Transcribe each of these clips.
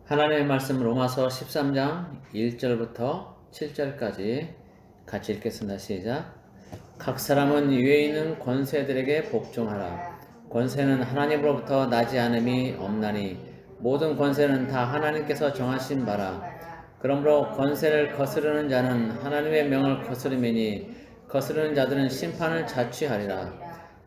하나님의 말씀 로마서 13장 1절부터 7절까지 같이 읽겠습니다. 시작. 각 사람은 위에 있는 권세들에게 복종하라. 권세는 하나님으로부터 나지 않음이 없나니 모든 권세는 다 하나님께서 정하신 바라. 그러므로 권세를 거스르는 자는 하나님의 명을 거스르매니 거스르는 자들은 심판을 자취하리라.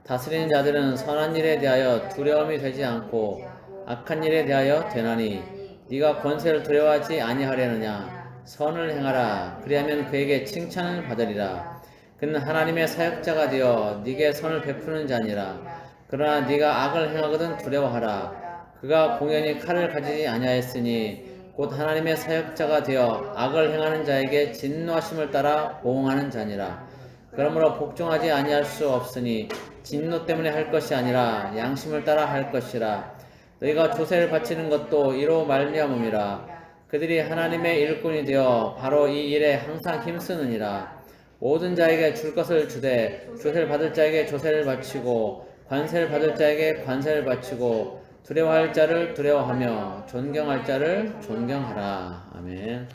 다스리는 자들은 선한 일에 대하여 두려움이 되지 않고 악한 일에 대하여 되나니 네가 권세를 두려워하지 아니하려느냐. 선을 행하라. 그리하면 그에게 칭찬을 받으리라. 그는 하나님의 사역자가 되어 네게 선을 베푸는 자니라. 그러나 네가 악을 행하거든 두려워하라. 그가 공연히 칼을 가지지 아니하였으니 곧 하나님의 사역자가 되어 악을 행하는 자에게 진노하심을 따라 보응하는 자니라. 그러므로 복종하지 아니할 수 없으니 진노 때문에 할 것이 아니라 양심을 따라 할 것이라. 너희가 조세를 바치는 것도 이로 말미암음이라. 그들이 하나님의 일꾼이 되어 바로 이 일에 항상 힘쓰느니라. 모든 자에게 줄 것을 주되 조세를 받을 자에게 조세를 바치고 관세를 받을 자에게 관세를 바치고 두려워할 자를 두려워하며 존경할 자를 존경하라. 아멘.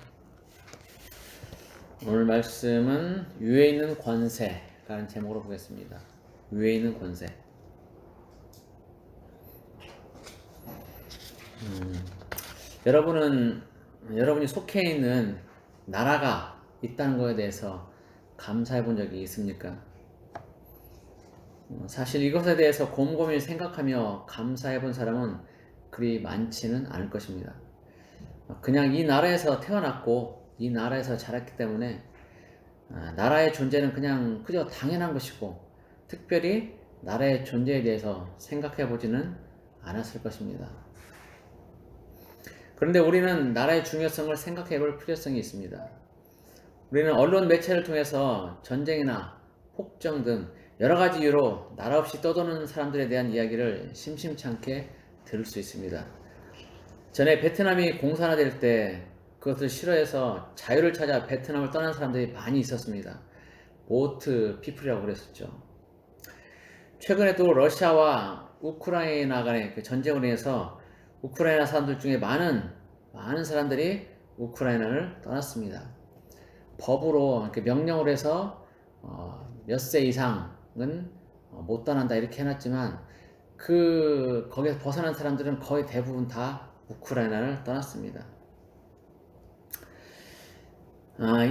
오늘 말씀은 위에 있는 권세라는 제목으로 보겠습니다. 위에 있는 권세. 여러분이 속해 있는 나라가 있다는 것에 대해서 감사해 본 적이 있습니까? 사실 이것에 대해서 곰곰이 생각하며 감사해 본 사람은 그리 많지는 않을 것입니다. 그냥 이 나라에서 태어났고 이 나라에서 자랐기 때문에 나라의 존재는 그냥 그저 당연한 것이고 특별히 나라의 존재에 대해서 생각해 보지는 않았을 것입니다. 그런데 우리는 나라의 중요성을 생각해 볼 필요성이 있습니다. 우리는 언론 매체를 통해서 전쟁이나 폭정 등 여러 가지 이유로 나라 없이 떠도는 사람들에 대한 이야기를 심심치 않게 들을 수 있습니다. 전에 베트남이 공산화될 때 그것을 싫어해서 자유를 찾아 베트남을 떠난 사람들이 많이 있었습니다. 보트 피플이라고 그랬었죠. 최근에도 러시아와 우크라이나 간의 그 전쟁으로 인해서 우크라이나 사람들 중에 많은 사람들이 우크라이나를 떠났습니다. 법으로 이렇게 명령을 해서 몇 세 이상은 못 떠난다 이렇게 해놨지만 거기서 벗어난 사람들은 거의 대부분 다 우크라이나를 떠났습니다.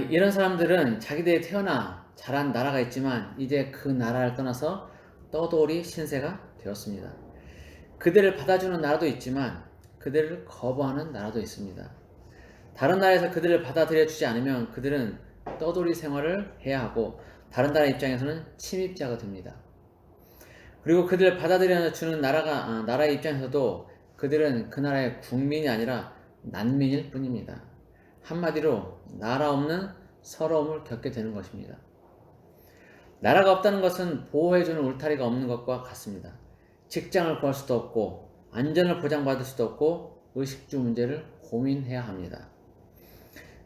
이런 사람들은 자기들이 태어나 자란 나라가 있지만 이제 그 나라를 떠나서 떠돌이 신세가 되었습니다. 그들을 받아주는 나라도 있지만 그들을 거부하는 나라도 있습니다. 다른 나라에서 그들을 받아들여주지 않으면 그들은 떠돌이 생활을 해야 하고 다른 나라 입장에서는 침입자가 됩니다. 그리고 그들을 받아들여주는 나라의 입장에서도 그들은 그 나라의 국민이 아니라 난민일 뿐입니다. 한마디로 나라 없는 서러움을 겪게 되는 것입니다. 나라가 없다는 것은 보호해주는 울타리가 없는 것과 같습니다. 직장을 구할 수도 없고 안전을 보장받을 수도 없고 의식주 문제를 고민해야 합니다.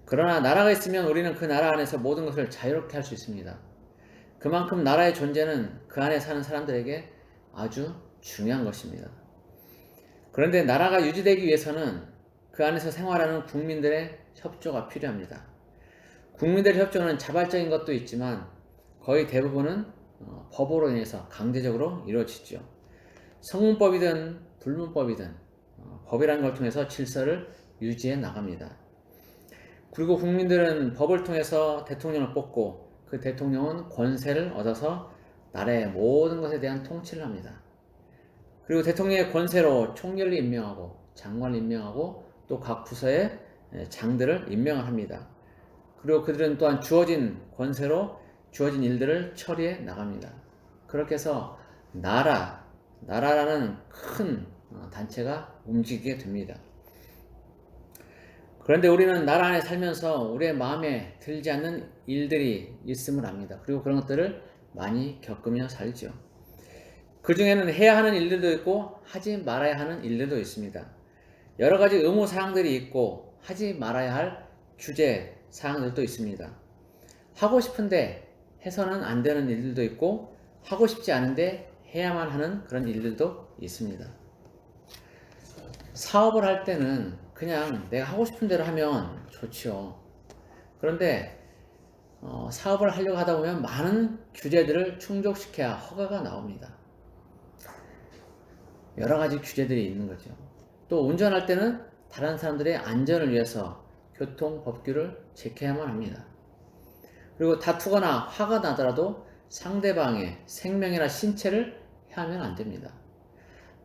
그러나 나라가 있으면 우리는 그 나라 안에서 모든 것을 자유롭게 할 수 있습니다. 그만큼 나라의 존재는 그 안에 사는 사람들에게 아주 중요한 것입니다. 그런데 나라가 유지되기 위해서는 그 안에서 생활하는 국민들의 협조가 필요합니다. 국민들의 협조는 자발적인 것도 있지만 거의 대부분은 법으로 인해서 강제적으로 이루어지죠. 성문법이든 불문법이든 법이라는 걸 통해서 질서를 유지해 나갑니다. 그리고 국민들은 법을 통해서 대통령을 뽑고 그 대통령은 권세를 얻어서 나라의 모든 것에 대한 통치를 합니다. 그리고 대통령의 권세로 총리를 임명하고 장관을 임명하고 또 각 부서의 장들을 임명을 합니다. 그리고 그들은 또한 주어진 권세로 주어진 일들을 처리해 나갑니다. 그렇게 해서 나라라는 큰 단체가 움직이게 됩니다. 그런데 우리는 나라 안에 살면서 우리의 마음에 들지 않는 일들이 있음을 압니다. 그리고 그런 것들을 많이 겪으며 살죠. 그 중에는 해야 하는 일들도 있고 하지 말아야 하는 일들도 있습니다. 여러 가지 의무 사항들이 있고 하지 말아야 할 규제 사항들도 있습니다. 하고 싶은데 해서는 안 되는 일들도 있고 하고 싶지 않은데 해야만 하는 그런 일들도 있습니다. 사업을 할 때는 그냥 내가 하고 싶은 대로 하면 좋지요. 그런데 사업을 하려고 하다 보면 많은 규제들을 충족시켜야 허가가 나옵니다. 여러 가지 규제들이 있는 거죠. 또 운전할 때는 다른 사람들의 안전을 위해서 교통 법규를 지켜야만 합니다. 그리고 다투거나 화가 나더라도 상대방의 생명이나 신체를 해하면 안 됩니다.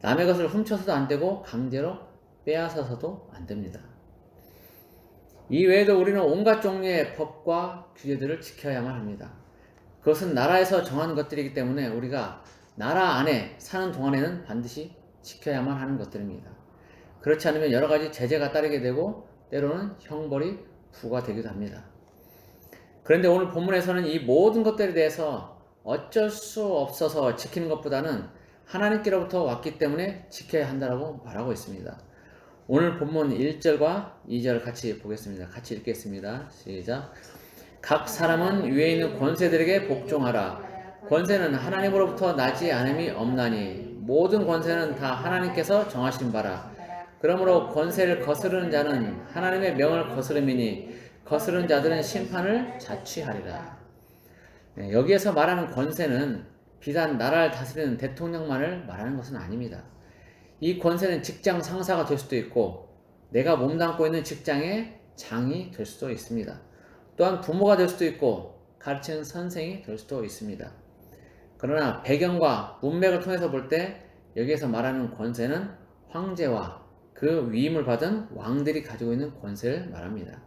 남의 것을 훔쳐서도 안 되고 강제로 빼앗아서도 안 됩니다. 이 외에도 우리는 온갖 종류의 법과 규제들을 지켜야만 합니다. 그것은 나라에서 정하는 것들이기 때문에 우리가 나라 안에 사는 동안에는 반드시 지켜야만 하는 것들입니다. 그렇지 않으면 여러 가지 제재가 따르게 되고 때로는 형벌이 부과되기도 합니다. 그런데 오늘 본문에서는 이 모든 것들에 대해서 어쩔 수 없어서 지키는 것보다는 하나님께로부터 왔기 때문에 지켜야 한다고 말하고 있습니다. 오늘 본문 1절과 2절 같이 보겠습니다. 같이 읽겠습니다. 시작. 각 사람은 위에 있는 권세들에게 복종하라. 권세는 하나님으로부터 나지 않음이 없나니 모든 권세는 다 하나님께서 정하신 바라. 그러므로 권세를 거스르는 자는 하나님의 명을 거스름이니 거스르는 자들은 심판을 자취하리라. 여기에서 말하는 권세는 비단 나라를 다스리는 대통령만을 말하는 것은 아닙니다. 이 권세는 직장 상사가 될 수도 있고 내가 몸담고 있는 직장의 장이 될 수도 있습니다. 또한 부모가 될 수도 있고 가르치는 선생이 될 수도 있습니다. 그러나 배경과 문맥을 통해서 볼 때 여기에서 말하는 권세는 황제와 그 위임을 받은 왕들이 가지고 있는 권세를 말합니다.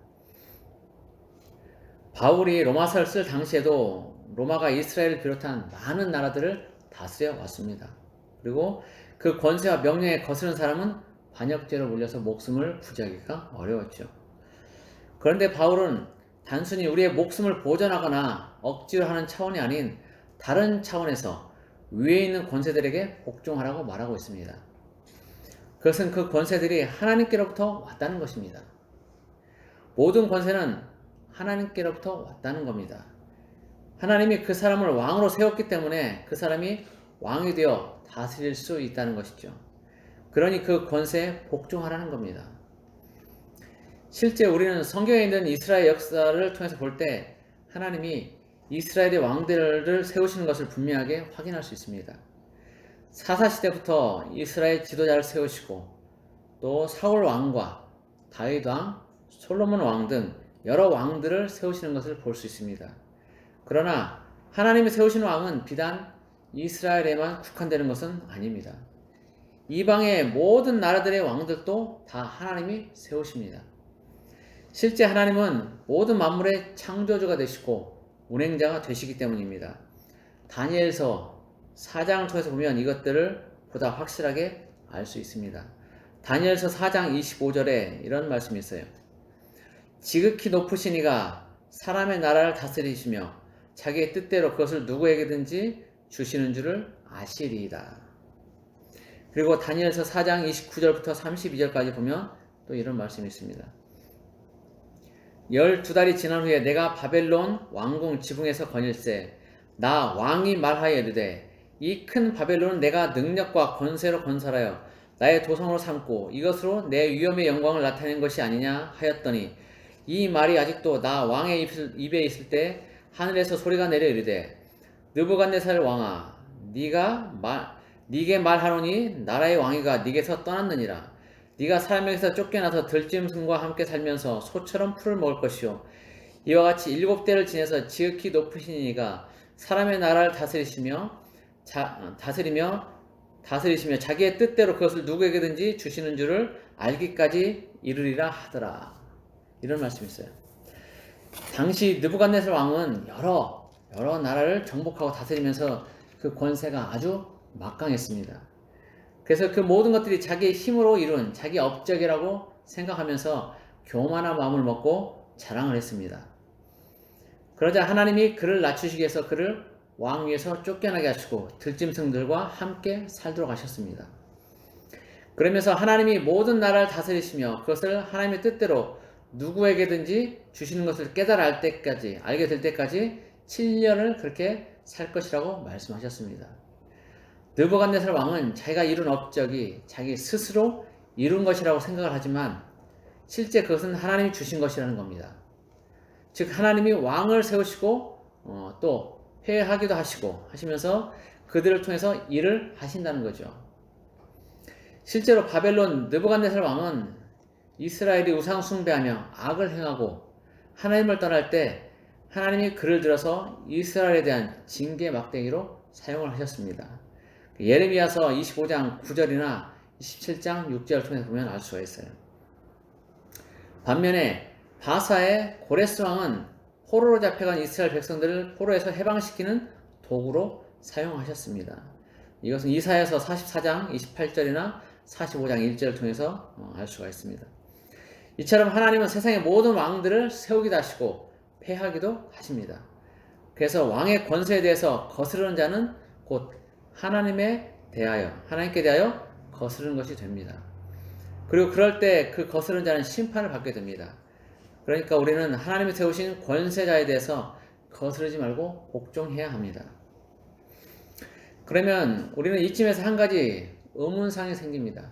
바울이 로마서를 쓸 당시에도 로마가 이스라엘을 비롯한 많은 나라들을 다스려 왔습니다. 그리고 그 권세와 명령에 거스른 사람은 반역죄로 몰려서 목숨을 부지하기가 어려웠죠. 그런데 바울은 단순히 우리의 목숨을 보전하거나 억지로 하는 차원이 아닌 다른 차원에서 위에 있는 권세들에게 복종하라고 말하고 있습니다. 그것은 그 권세들이 하나님께로부터 왔다는 것입니다. 모든 권세는 하나님께로부터 왔다는 겁니다. 하나님이 그 사람을 왕으로 세웠기 때문에 그 사람이 왕이 되어 다스릴 수 있다는 것이죠. 그러니 그 권세에 복종하라는 겁니다. 실제 우리는 성경에 있는 이스라엘 역사를 통해서 볼 때 하나님이 이스라엘의 왕들을 세우시는 것을 분명하게 확인할 수 있습니다. 사사시대부터 이스라엘 지도자를 세우시고 또 사울 왕과 다윗 왕, 솔로몬 왕 등 여러 왕들을 세우시는 것을 볼 수 있습니다. 그러나 하나님이 세우시는 왕은 비단 이스라엘에만 국한되는 것은 아닙니다. 이방의 모든 나라들의 왕들도 다 하나님이 세우십니다. 실제 하나님은 모든 만물의 창조주가 되시고 운행자가 되시기 때문입니다. 다니엘서 4장을 통해서 보면 이것들을 보다 확실하게 알 수 있습니다. 다니엘서 4장 25절에 이런 말씀이 있어요. 지극히 높으신 이가 사람의 나라를 다스리시며 자기의 뜻대로 그것을 누구에게든지 주시는 줄을 아시리이다. 그리고 다니엘서 4장 29절부터 32절까지 보면 또 이런 말씀이 있습니다. 12달이 지난 후에 내가 바벨론 왕궁 지붕에서 거닐세 나 왕이 말하여 이르되 이 큰 바벨론은 내가 능력과 권세로 건설하여 나의 도성으로 삼고 이것으로 내 위엄의 영광을 나타낸 것이 아니냐 하였더니 이 말이 아직도 나 왕의 입에 있을 때 하늘에서 소리가 내려 이르되 느부갓네살 왕아 네게 말하노니 나라의 왕위가 네게서 떠났느니라. 네가 사람에게서 쫓겨나서 들짐승과 함께 살면서 소처럼 풀을 먹을 것이요 이와 같이 7대를 지내서 지극히 높으신 이가 사람의 나라를 다스리시며 자기의 뜻대로 그것을 누구에게든지 주시는 줄을 알기까지 이르리라 하더라. 이런 말씀이 있어요. 당시 느부갓네살 왕은 여러 나라를 정복하고 다스리면서 그 권세가 아주 막강했습니다. 그래서 그 모든 것들이 자기의 힘으로 이룬 자기 업적이라고 생각하면서 교만한 마음을 먹고 자랑을 했습니다. 그러자 하나님이 그를 낮추시기 위해서 그를 왕위에서 쫓겨나게 하시고 들짐승들과 함께 살도록 하셨습니다. 그러면서 하나님이 모든 나라를 다스리시며 그것을 하나님의 뜻대로 누구에게든지 주시는 것을 알게 될 때까지 7년을 그렇게 살 것이라고 말씀하셨습니다. 느부갓네살 왕은 자기가 이룬 업적이 자기 스스로 이룬 것이라고 생각을 하지만 실제 그것은 하나님이 주신 것이라는 겁니다. 즉 하나님이 왕을 세우시고 또 회하기도 하시고 하시면서 그들을 통해서 일을 하신다는 거죠. 실제로 바벨론 느부갓네살 왕은 이스라엘이 우상 숭배하며 악을 행하고 하나님을 떠날 때 하나님이 그를 들어서 이스라엘에 대한 징계 막대기로 사용을 하셨습니다. 예레미야서 25장 9절이나 27장 6절을 통해서 보면 알 수가 있어요. 반면에 바사의 고레스 왕은 포로로 잡혀간 이스라엘 백성들을 포로에서 해방시키는 도구로 사용하셨습니다. 이것은 이사야서 44장 28절이나 45장 1절을 통해서 알 수가 있습니다. 이처럼 하나님은 세상의 모든 왕들을 세우기도 하시고 폐하기도 하십니다. 그래서 왕의 권세에 대해서 거스르는 자는 곧 하나님께 대하여 거스르는 것이 됩니다. 그리고 그럴 때 그 거스르는 자는 심판을 받게 됩니다. 그러니까 우리는 하나님이 세우신 권세자에 대해서 거스르지 말고 복종해야 합니다. 그러면 우리는 이쯤에서 한 가지 의문사항이 생깁니다.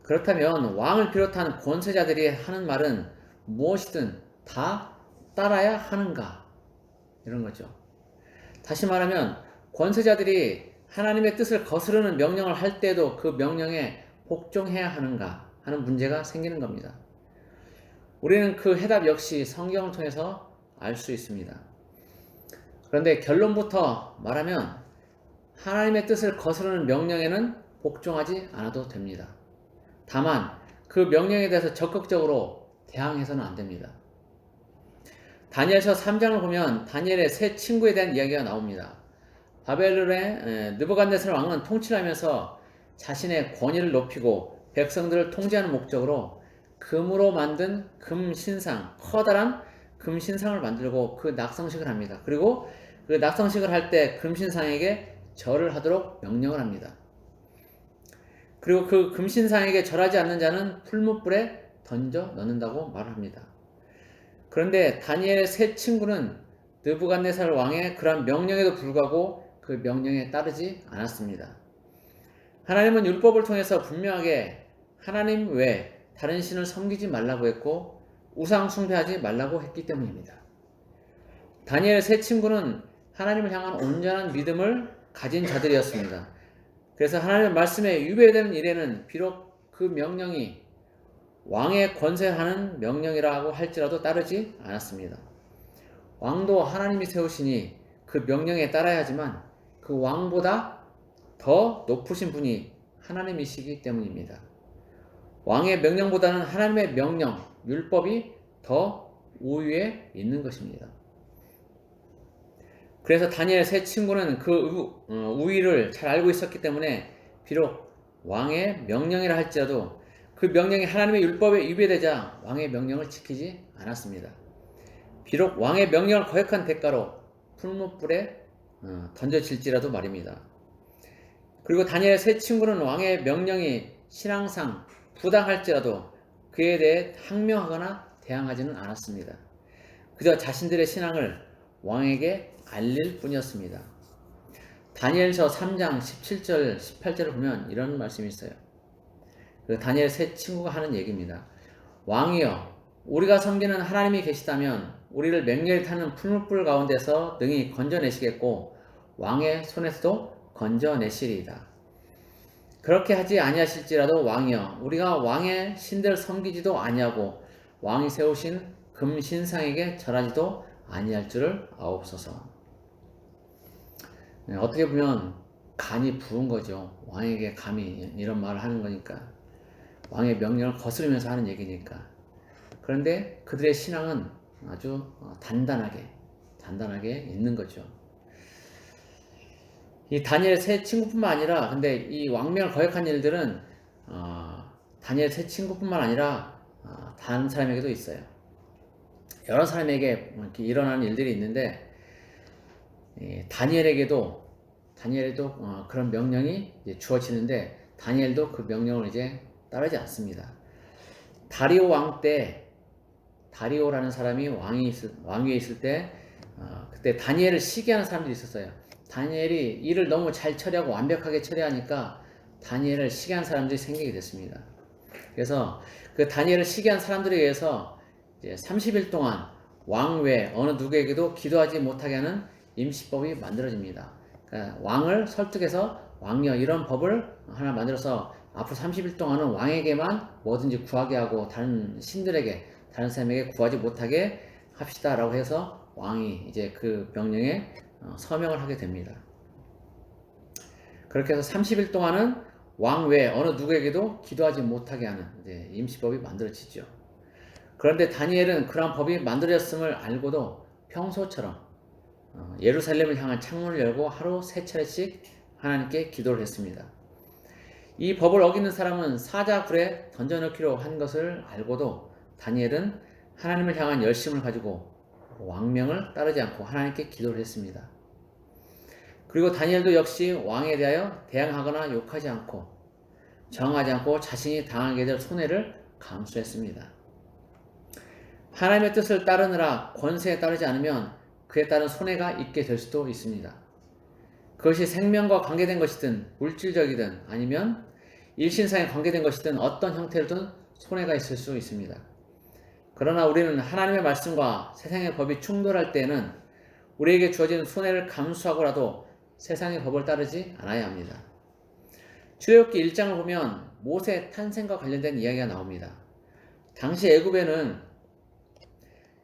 그렇다면 왕을 비롯한 권세자들이 하는 말은 무엇이든 다 따라야 하는가? 이런 거죠. 다시 말하면 권세자들이 하나님의 뜻을 거스르는 명령을 할 때도 그 명령에 복종해야 하는가 하는 문제가 생기는 겁니다. 우리는 그 해답 역시 성경을 통해서 알 수 있습니다. 그런데 결론부터 말하면 하나님의 뜻을 거스르는 명령에는 복종하지 않아도 됩니다. 다만 그 명령에 대해서 적극적으로 대항해서는 안 됩니다. 다니엘서 3장을 보면 다니엘의 세 친구에 대한 이야기가 나옵니다. 바벨론의 느부갓네살 왕은 통치하면서 자신의 권위를 높이고 백성들을 통제하는 목적으로 금으로 만든 금신상, 커다란 금신상을 만들고 그 낙성식을 합니다. 그리고 그 낙성식을 할 때 금신상에게 절을 하도록 명령을 합니다. 그리고 그 금신상에게 절하지 않는 자는 풀무불에 던져 넣는다고 말을 합니다. 그런데 다니엘의 세 친구는 느부갓네살 왕의 그러한 명령에도 불구하고 그 명령에 따르지 않았습니다. 하나님은 율법을 통해서 분명하게 하나님 외에 다른 신을 섬기지 말라고 했고 우상 숭배하지 말라고 했기 때문입니다. 다니엘의 세 친구는 하나님을 향한 온전한 믿음을 가진 자들이었습니다. 그래서 하나님의 말씀에 위배되는 일에는 비록 그 명령이 왕의 권세하는 명령이라고 할지라도 따르지 않았습니다. 왕도 하나님이 세우시니 그 명령에 따라야 하지만 그 왕보다 더 높으신 분이 하나님이시기 때문입니다. 왕의 명령보다는 하나님의 명령, 율법이 더 우위에 있는 것입니다. 그래서 다니엘 세 친구는 그 우위를 잘 알고 있었기 때문에 비록 왕의 명령이라 할지라도 그 명령이 하나님의 율법에 위배되자 왕의 명령을 지키지 않았습니다. 비록 왕의 명령을 거역한 대가로 풀무불에 던져질지라도 말입니다. 그리고 다니엘 세 친구는 왕의 명령이 신앙상 부당할지라도 그에 대해 항명하거나 대항하지는 않았습니다. 그저 자신들의 신앙을 왕에게 알릴 뿐이었습니다. 다니엘서 3장 17절 18절을 보면 이런 말씀이 있어요. 그 다니엘 세 친구가 하는 얘기입니다. 왕이여, 우리가 섬기는 하나님이 계시다면 우리를 맹렬히 타는 풀무불 가운데서 능히 건져내시겠고 왕의 손에서도 건져내시리이다. 그렇게 하지 아니하실지라도 왕이여, 우리가 왕의 신들을 섬기지도 아니하고 왕이 세우신 금신상에게 절하지도 아니할 줄을 아옵소서. 어떻게 보면 간이 부은 거죠. 왕에게 감히 이런 말을 하는 거니까. 왕의 명령을 거스르면서 하는 얘기니까. 그런데 그들의 신앙은 아주 단단하게 있는 거죠. 이 다니엘 세 친구뿐만 아니라, 근데 이 왕명을 거역한 일들은 다니엘 세 친구뿐만 아니라 다른 사람에게도 있어요. 여러 사람에게 이렇게 일어나는 일들이 있는데 다니엘에도 그런 명령이 주어지는데 다니엘도 그 명령을 이제 따르지 않습니다. 다리오 왕 때 다리오라는 사람이 왕위에 있을 때 그때 다니엘을 시기하는 사람들이 있었어요. 다니엘이 일을 너무 잘 처리하고 완벽하게 처리하니까 다니엘을 시기한 사람들이 생기게 됐습니다. 그래서 그 다니엘을 시기한 사람들에 의해서 이제 30일 동안 왕 외 어느 누구에게도 기도하지 못하게 하는 임시법이 만들어집니다. 그러니까 왕을 설득해서 왕녀 이런 법을 하나 만들어서 앞으로 30일 동안은 왕에게만 뭐든지 구하게 하고 다른 신들에게 다른 사람에게 구하지 못하게 합시다라고 해서 왕이 이제 그 명령에 서명을 하게 됩니다. 그렇게 해서 30일 동안은 왕 외에 어느 누구에게도 기도하지 못하게 하는 이제 임시법이 만들어지죠. 그런데 다니엘은 그러한 법이 만들어졌음을 알고도 평소처럼 예루살렘을 향한 창문을 열고 하루 3차례씩 하나님께 기도를 했습니다. 이 법을 어기는 사람은 사자굴에 던져넣기로 한 것을 알고도 다니엘은 하나님을 향한 열심을 가지고 왕명을 따르지 않고 하나님께 기도를 했습니다. 그리고 다니엘도 역시 왕에 대하여 대항하거나 욕하지 않고 정하지 않고 자신이 당하게 될 손해를 감수했습니다. 하나님의 뜻을 따르느라 권세에 따르지 않으면 그에 따른 손해가 있게 될 수도 있습니다. 그것이 생명과 관계된 것이든 물질적이든 아니면 일신상에 관계된 것이든 어떤 형태로든 손해가 있을 수 있습니다. 그러나 우리는 하나님의 말씀과 세상의 법이 충돌할 때에는 우리에게 주어진 손해를 감수하고라도 세상의 법을 따르지 않아야 합니다. 출애굽기 1장을 보면 모세 탄생과 관련된 이야기가 나옵니다. 당시 애굽에는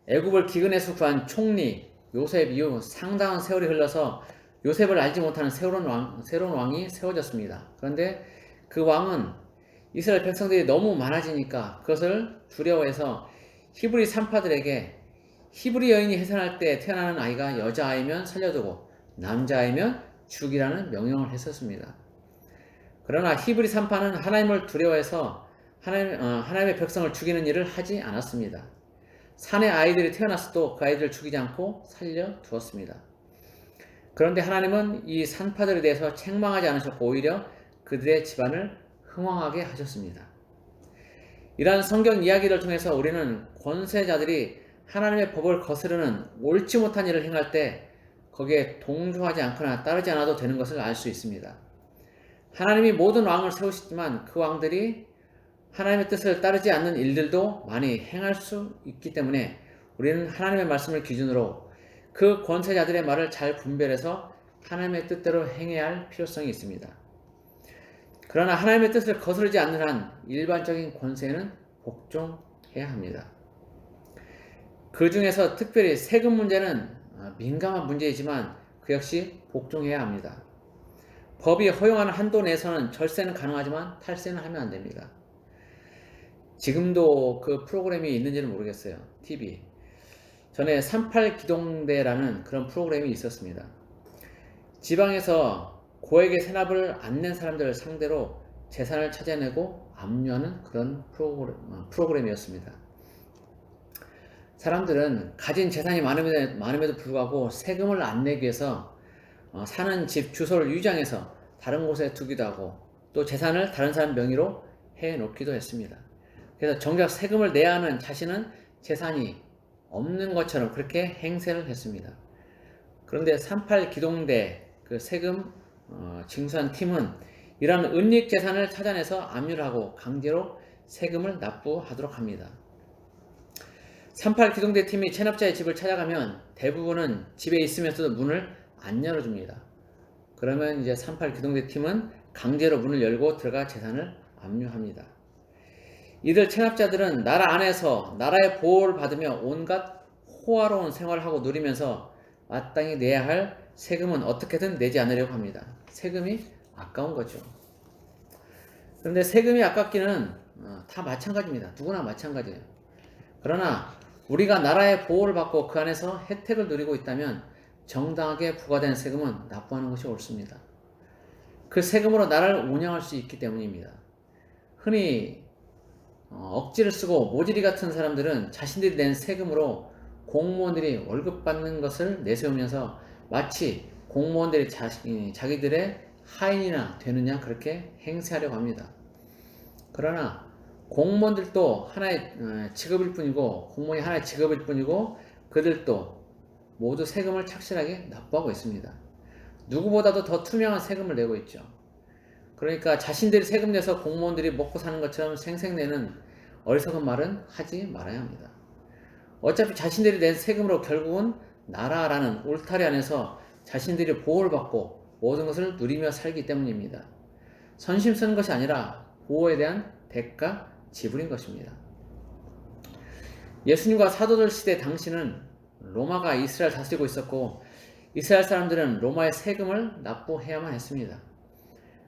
애굽을 기근에서 구한 총리 요셉 이후 상당한 세월이 흘러서 요셉을 알지 못하는 새로운 왕이 세워졌습니다. 그런데 그 왕은 이스라엘 백성들이 너무 많아지니까 그것을 두려워해서 히브리 산파들에게 히브리 여인이 해산할 때 태어나는 아이가 여자아이면 살려두고 남자아이면 죽이라는 명령을 했었습니다. 그러나 히브리 산파는 하나님을 두려워해서 하나님의 백성을 죽이는 일을 하지 않았습니다. 산의 아이들이 태어났어도 그 아이들을 죽이지 않고 살려두었습니다. 그런데 하나님은 이 산파들에 대해서 책망하지 않으셨고 오히려 그들의 집안을 흥왕하게 하셨습니다. 이러한 성경 이야기를 통해서 우리는 권세자들이 하나님의 법을 거스르는 옳지 못한 일을 행할 때 거기에 동조하지 않거나 따르지 않아도 되는 것을 알 수 있습니다. 하나님이 모든 왕을 세우시지만 그 왕들이 하나님의 뜻을 따르지 않는 일들도 많이 행할 수 있기 때문에 우리는 하나님의 말씀을 기준으로 그 권세자들의 말을 잘 분별해서 하나님의 뜻대로 행해야 할 필요성이 있습니다. 그러나 하나님의 뜻을 거스르지 않는 한 일반적인 권세에는 복종해야 합니다. 그 중에서 특별히 세금 문제는 민감한 문제이지만 그 역시 복종해야 합니다. 법이 허용하는 한도 내에서는 절세는 가능하지만 탈세는 하면 안 됩니다. 지금도 그 프로그램이 있는지는 모르겠어요. TV. 전에 38기동대라는 그런 프로그램이 있었습니다. 지방에서 고액의 세납을 안 낸 사람들을 상대로 재산을 찾아내고 압류하는 그런 프로그램이었습니다. 사람들은 가진 재산이 많음에도 불구하고 세금을 안 내기 위해서 사는 집 주소를 유장해서 다른 곳에 두기도 하고 또 재산을 다른 사람 명의로 해놓기도 했습니다. 그래서 정작 세금을 내야 하는 자신은 재산이 없는 것처럼 그렇게 행세를 했습니다. 그런데 38기동대 그 세금 징수한 팀은 이러한 은닉 재산을 찾아내서 압류를 하고 강제로 세금을 납부하도록 합니다. 38기동대 팀이 체납자의 집을 찾아가면 대부분은 집에 있으면서도 문을 안 열어줍니다. 그러면 이제 38기동대 팀은 강제로 문을 열고 들어가 재산을 압류합니다. 이들 체납자들은 나라 안에서 나라의 보호를 받으며 온갖 호화로운 생활을 하고 누리면서 마땅히 내야 할 세금은 어떻게든 내지 않으려고 합니다. 세금이 아까운 거죠. 그런데 세금이 아깝기는 다 마찬가지입니다. 누구나 마찬가지예요. 그러나 우리가 나라의 보호를 받고 그 안에서 혜택을 누리고 있다면 정당하게 부과된 세금은 납부하는 것이 옳습니다. 그 세금으로 나라를 운영할 수 있기 때문입니다. 흔히 억지를 쓰고 모질이 같은 사람들은 자신들이 낸 세금으로 공무원들이 월급 받는 것을 내세우면서 마치 공무원들이 자기들의 하인이나 되느냐 그렇게 행세하려고 합니다. 그러나 공무원들도 하나의 직업일 뿐이고 공무원이 하나의 직업일 뿐이고 그들도 모두 세금을 착실하게 납부하고 있습니다. 누구보다도 더 투명한 세금을 내고 있죠. 그러니까 자신들이 세금 내서 공무원들이 먹고 사는 것처럼 생색내는 어리석은 말은 하지 말아야 합니다. 어차피 자신들이 낸 세금으로 결국은 나라라는 울타리 안에서 자신들이 보호를 받고 모든 것을 누리며 살기 때문입니다. 선심 쓰는 것이 아니라 보호에 대한 대가 지불인 것입니다. 예수님과 사도들 시대 당시는 로마가 이스라엘 다스리고 있었고 이스라엘 사람들은 로마의 세금을 납부해야만 했습니다.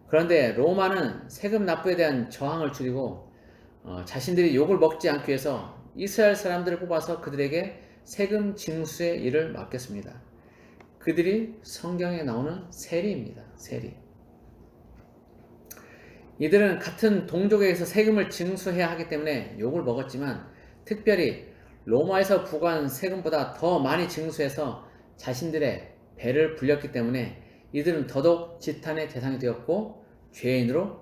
그런데 로마는 세금 납부에 대한 저항을 줄이고 자신들이 욕을 먹지 않기 위해서 이스라엘 사람들을 뽑아서 그들에게 세금 징수의 일을 맡겼습니다. 그들이 성경에 나오는 세리입니다. 세리. 이들은 같은 동족에게서 세금을 징수해야 하기 때문에 욕을 먹었지만 특별히 로마에서 부과한 세금보다 더 많이 징수해서 자신들의 배를 불렸기 때문에 이들은 더더욱 지탄의 대상이 되었고 죄인으로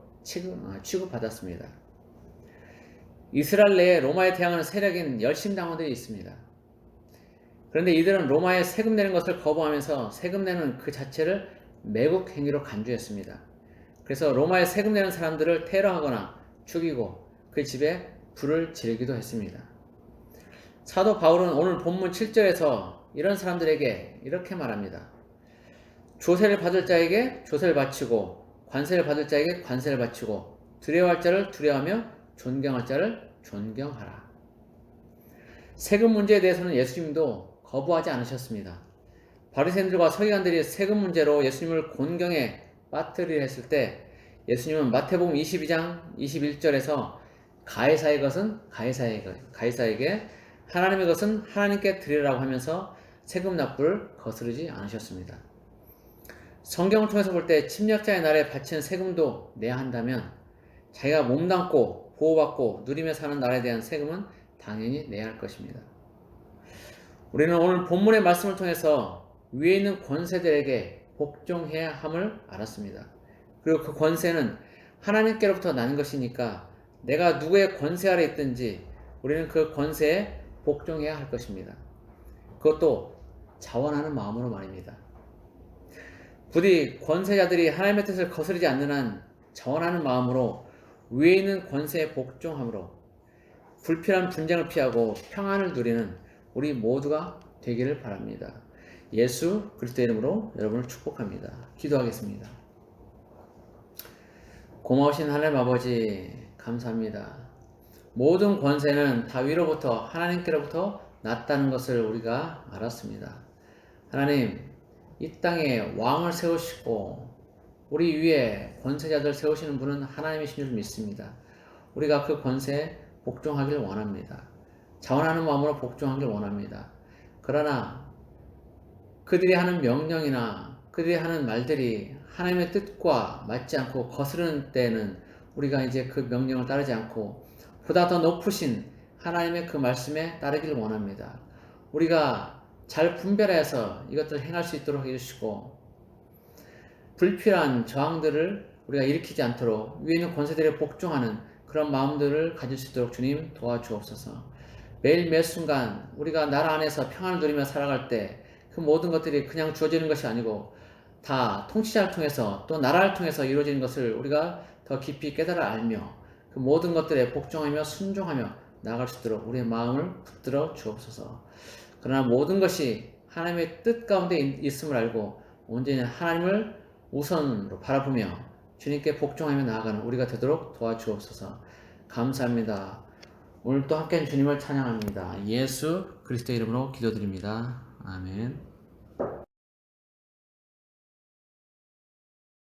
취급받았습니다. 이스라엘 내에 로마에 대항하는 세력인 열심당원들이 있습니다. 그런데 이들은 로마에 세금 내는 것을 거부하면서 세금 내는 그 자체를 매국 행위로 간주했습니다. 그래서 로마에 세금 내는 사람들을 테러하거나 죽이고 그 집에 불을 지르기도 했습니다. 사도 바울은 오늘 본문 7절에서 이런 사람들에게 이렇게 말합니다. 조세를 받을 자에게 조세를 바치고 관세를 받을 자에게 관세를 바치고 두려워할 자를 두려워하며 존경할 자를 존경하라. 세금 문제에 대해서는 예수님도 거부하지 않으셨습니다. 바리새인들과 서기관들이 세금 문제로 예수님을 곤경에 빠뜨리려 했을 때 예수님은 마태복음 22장 21절에서 가이사의 것은 가이사에게 하나님의 것은 하나님께 드리라고 하면서 세금 납부를 거스르지 않으셨습니다. 성경을 통해서 볼 때 침략자의 날에 바치는 세금도 내야 한다면 자기가 몸담고 보호받고 누리며 사는 나라에 대한 세금은 당연히 내야 할 것입니다. 우리는 오늘 본문의 말씀을 통해서 위에 있는 권세들에게 복종해야 함을 알았습니다. 그리고 그 권세는 하나님께로부터 나는 것이니까 내가 누구의 권세 아래 있든지 우리는 그 권세에 복종해야 할 것입니다. 그것도 자원하는 마음으로 말입니다. 부디 권세자들이 하나님의 뜻을 거스르지 않는 한 자원하는 마음으로 위에 있는 권세에 복종함으로 불필요한 분쟁을 피하고 평안을 누리는 우리 모두가 되기를 바랍니다. 예수 그리스도의 이름으로 여러분을 축복합니다. 기도하겠습니다. 고마우신 하나님 아버지 감사합니다. 모든 권세는 다 위로부터 하나님께로부터 났다는 것을 우리가 알았습니다. 하나님 이 땅에 왕을 세우시고 우리 위에 권세자들 세우시는 분은 하나님이신 줄 믿습니다. 우리가 그 권세에 복종하길 원합니다. 자원하는 마음으로 복종하길 원합니다. 그러나 그들이 하는 명령이나 그들이 하는 말들이 하나님의 뜻과 맞지 않고 거스르는 때는 우리가 이제 그 명령을 따르지 않고 보다 더 높으신 하나님의 그 말씀에 따르기를 원합니다. 우리가 잘 분별해서 이것들을 행할 수 있도록 해주시고 불필요한 저항들을 우리가 일으키지 않도록 위에 있는 권세들에 복종하는 그런 마음들을 가질 수 있도록 주님 도와주옵소서. 매일 매 순간 우리가 나라 안에서 평안을 누리며 살아갈 때 그 모든 것들이 그냥 주어지는 것이 아니고 다 통치자를 통해서 또 나라를 통해서 이루어지는 것을 우리가 더 깊이 깨달아 알며 그 모든 것들에 복종하며 순종하며 나아갈 수 있도록 우리의 마음을 붙들어 주옵소서. 그러나 모든 것이 하나님의 뜻 가운데 있음을 알고 온전히 하나님을 우선으로 바라보며 주님께 복종하며 나아가는 우리가 되도록 도와주옵소서. 감사합니다. 오늘 또 함께한 주님을 찬양합니다. 예수 그리스도의 이름으로 기도드립니다. 아멘.